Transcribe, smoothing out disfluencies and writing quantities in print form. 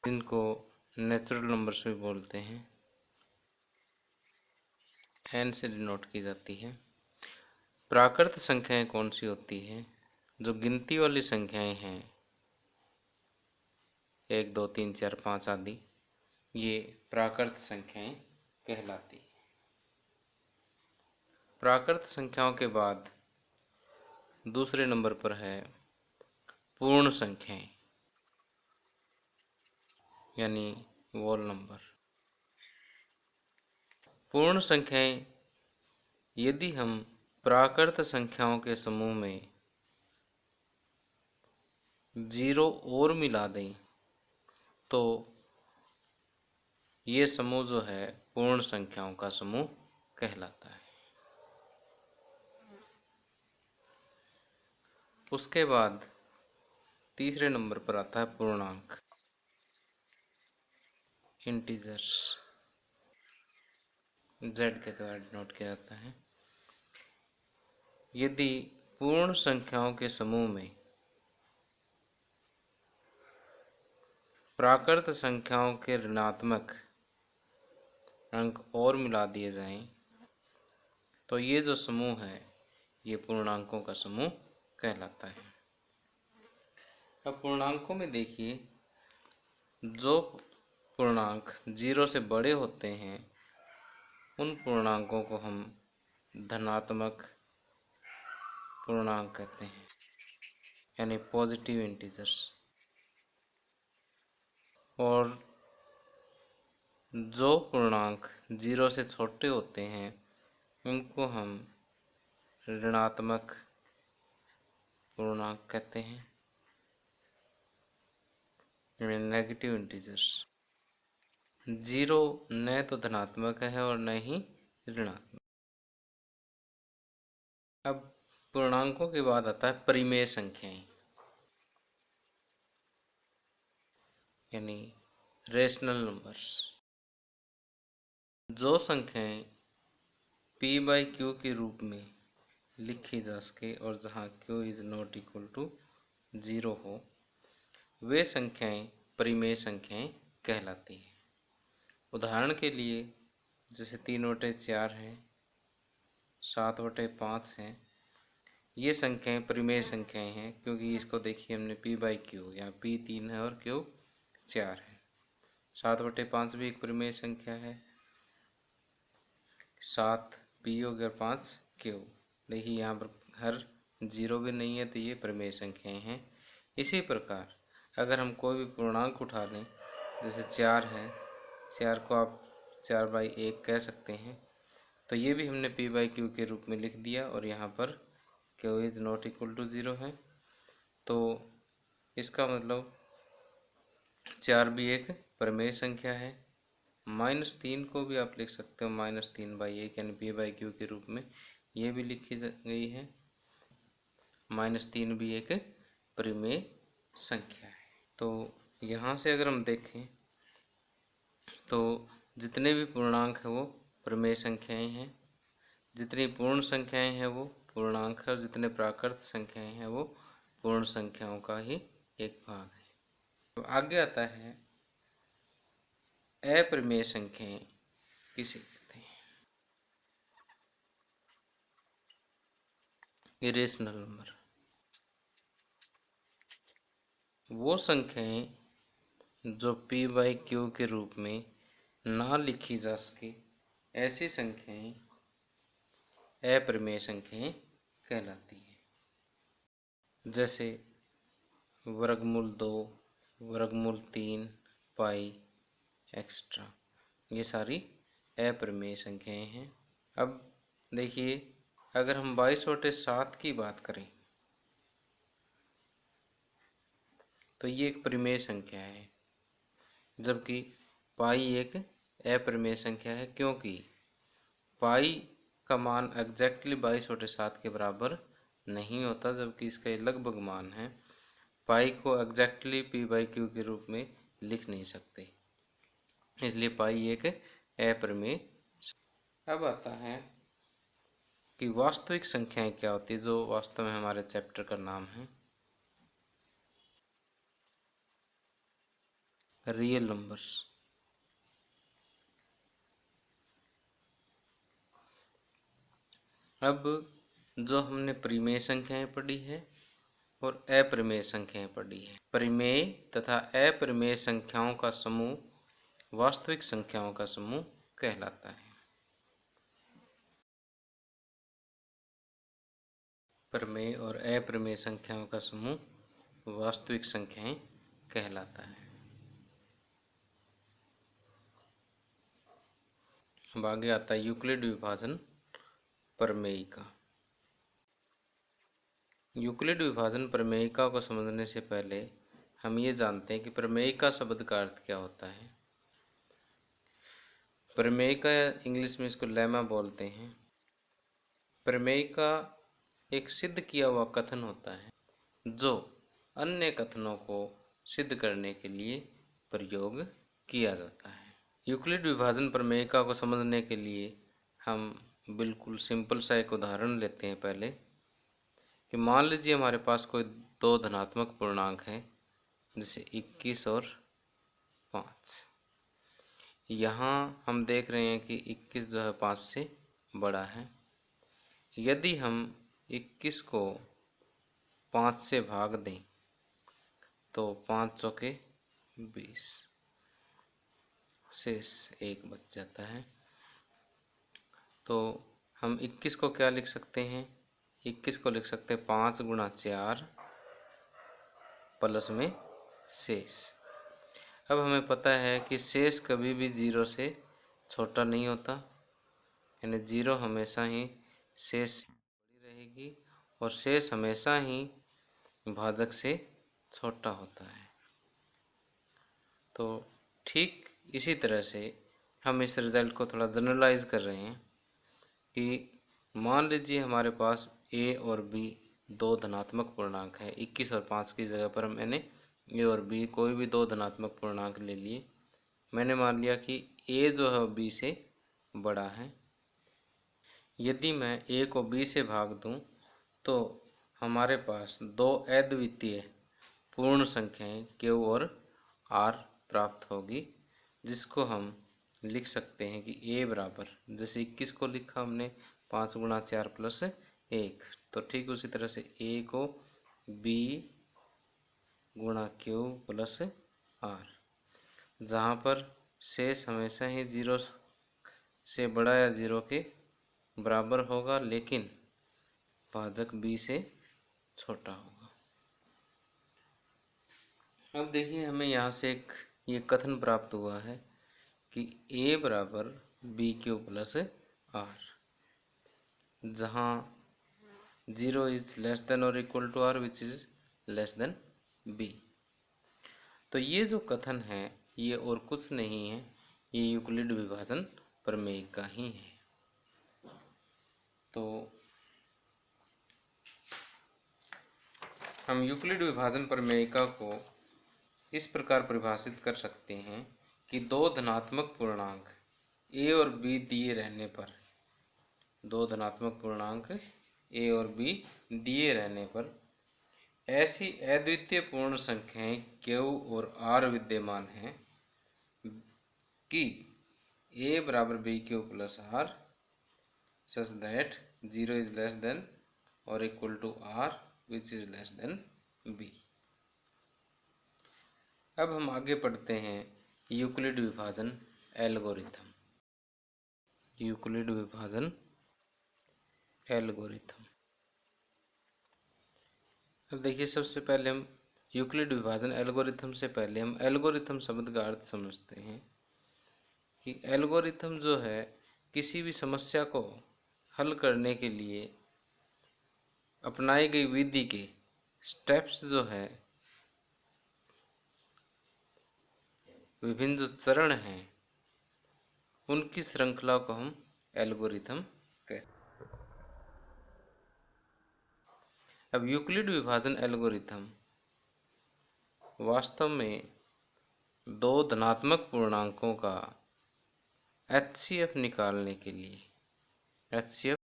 जिनको natural numbers भी बोलते हैं, n से डिनोट की जाती है। प्राकृत संख्याएं कौन सी होती हैं? जो गिनती वाली संख्याएं हैं, 1 2 3 4 5 आदि, ये प्राकृत संख्याएं कहलाती हैं। प्राकृत संख्याओं के बाद दूसरे नंबर पर है पूर्ण संख्याएं, यानी वोल नंबर। पूर्ण संख्याएं, यदि हम प्राकृत संख्याओं के समूह में 0 और मिला दें तो ये समूह जो है पूर्ण संख्याओं का समूह कहलाता है। उसके बाद तीसरे नंबर पर आता है पूर्णांक, इंटीजर्स, z के द्वारा डिनोट किया जाता है। यदि पूर्ण संख्याओं के समूह में प्राकृत संख्याओं के ऋणात्मक अंक और मिला दिए जाएं तो ये जो समूह है ये पूर्णांकों का समूह कहलाता है। अब पूर्णांकों में देखिए, जो पूर्णांक 0 से बड़े होते हैं उन पूर्णांकों को हम धनात्मक पूर्णांक कहते हैं, यानी पॉजिटिव इंटीजर्स। और जो पूर्णांक 0 से छोटे होते हैं उनको हम ऋणात्मक पूर्णांक कहते हैं, नेगेटिव इंटीजर्स। 0 न तो धनात्मक है और न ही ऋणात्मक। अब पूर्णांकों के बाद आता है परिमेय संख्याएं, यानी रेशनल नंबर्स। जो संख्याएं p/q के रूप में लिखी जा सके और जहां q is not equal to 0 हो, वे संख्याएं परिमेय संख्याएं कहलाती हैं। उदाहरण के लिए जैसे 3/4 है, 7/5 है, ये संख्याएं परिमेय संख्याएं हैं क्योंकि इसको देखिए हमने p/q, यहाँ p 3 है और q 4 है। 7/5 भी एक परिमेय संख्या है, 7 p हो गया, 5 q। देखिए यहाँ पर हर 0 भी नहीं है तो ये परिमेय संख्याएं हैं। इसी प्रकार अगर हम कोई भी पूर्णांक उठा लें, जैसे 4 है, 4 को आप 4/1 कह सकते हैं, तो ये भी हमने p/q के रूप में लिख दिया और यहाँ पर q is not equal to 0 है। तो इसका मतलब 4 भी एक परिमेय संख्या है। -3 को भी आप लिख सकते हो -3/1, यानी p/q के रूप में ये भी लिखी गई है। -3 भी एक परिमेय संख्या है। तो यहाँ से अगर हम देखें तो जितने भी पूर्णांक हैं वो परिमेय संख्याएं हैं, जितनी पूर्ण संख्याएं हैं वो पूर्णांक है, और जितने प्राकृत संख्याएं हैं वो पूर्ण संख्याओं का ही एक भाग है। तो आगे आता है अपरिमेय संख्याएं किसे कहते हैं? Irrational number. वो संख्याएं जो p/q के रूप में ना लिखी जा सके, ऐसी संख्याएं अपरिमेय संख्याएं कहलाती हैं। जैसे वर्गमूल 2, वर्गमूल 3, पाई एक्स्ट्रा, ये सारी अपरिमेय संख्याएं हैं। अब देखिए, अगर हम 22/7 की बात करें तो ये एक परिमेय संख्या है, जबकि पाई एक अपरिमेय संख्या है, क्योंकि पाई का मान एग्जैक्टली 22/7 के बराबर नहीं होता, जबकि इसका ये लगभग मान है। पाई को एग्जैक्टली p/q के रूप में लिख नहीं सकते, इसलिए पाई एक अपरिमेय। अब आता है कि वास्तविक संख्याएं क्या होती है, जो वास्तव में हमारे चैप्टर का नाम है। Real numbers. अब जो हमने परिमेय संख्याएं पढ़ी है और अपरिमेय संख्याएं पढ़ी है, परिमेय तथा अपरिमेय संख्याओं का समूह वास्तविक संख्याओं का समूह कहलाता है। परिमेय और अपरिमेय संख्याओं का समूह वास्तविक संख्याएं कहलाता है। अब आगे आता है यूक्लिड विभाजन प्रमेयिका। यूक्लिड विभाजन प्रमेयिका को समझने से पहले हम ये जानते हैं कि प्रमेयिका शब्द का अर्थ क्या होता है। प्रमेयिका इंग्लिश में इसको लेमा बोलते हैं। प्रमेयिका एक सिद्ध किया हुआ कथन होता है जो अन्य कथनों को सिद्ध करने के लिए प्रयोग किया जाता है। यूक्लिड विभाजन प्रमेयिका को समझने के लिए हम बिल्कुल सिंपल सा एक उदाहरण लेते हैं पहले, कि मान लीजिए हमारे पास कोई दो धनात्मक पूर्णांक हैं, जैसे 21 और 5। यहाँ हम देख रहे हैं कि 21 जो है 5 से बड़ा है। यदि हम 21 को 5 से भाग दें तो 5 चौके 20, शेष 1 बच जाता है। तो हम 21 को क्या लिख सकते हैं? 21 को लिख सकते हैं 5 गुणा 4 प्लस में शेष। अब हमें पता है कि शेष कभी भी 0 से छोटा नहीं होता, यानी 0 हमेशा ही शेष से बड़ी रहेगी और शेष हमेशा ही भाजक से छोटा होता है। तो ठीक इसी तरह से हम इस रिजल्ट को थोड़ा जनरलाइज कर रहे हैं कि मान लीजिए हमारे पास a और b दो धनात्मक पूर्णांक है। 21 और 5 की जगह पर मैंने a और b कोई भी दो धनात्मक पूर्णांक ले लिए। मैंने मान लिया कि a जो है b से बड़ा है। यदि मैं a को b से भाग दूं तो हमारे पास दो अद्वितीय पूर्ण संख्याएं q और r प्राप्त होगी, जिसको हम लिख सकते हैं कि a बराबर, जैसे 21 को लिखा हमने 5 गुणा 4 प्लस 1, तो ठीक उसी तरह से a को b गुणा q प्लस r, जहाँ पर शेष हमेशा ही 0 से बड़ा या 0 के बराबर होगा, लेकिन भाजक b से छोटा होगा। अब देखिए हमें यहाँ से एक ये कथन प्राप्त हुआ है कि a बराबर बी क्यू प्लस आर, जहाँ 0 इज लेस देन और equal to r which is less than b। तो ये जो कथन है ये और कुछ नहीं है, ये यूक्लिड विभाजन प्रमेयिका ही है। तो हम यूक्लिड विभाजन प्रमेयिका को इस प्रकार परिभाषित कर सकते हैं कि दो धनात्मक पूर्णांक a और b दिए रहने पर, दो धनात्मक पूर्णांक a और b दिए रहने पर ऐसी अद्वितीय पूर्ण संख्याएं q और r विद्यमान हैं कि a बराबर b q plus r such that 0 is less than और equal to r which is less than b। अब हम आगे पढ़ते हैं यूक्लिड विभाजन एल्गोरिथम। यूक्लिड विभाजन एल्गोरिथम। अब देखिए सबसे पहले हम यूक्लिड विभाजन एल्गोरिथम से पहले हम एल्गोरिथम शब्द का अर्थ समझते हैं कि एल्गोरिथम जो है किसी भी समस्या को हल करने के लिए अपनाई गई विधि के स्टेप्स जो है, विभिन्न जो चरण हैं, उनकी श्रृंखला को हम एल्गोरिथम कहते हैं। अब यूक्लिड विभाजन एल्गोरिथम वास्तव में दो धनात्मक पूर्णांकों का HCF निकालने के लिए, HCF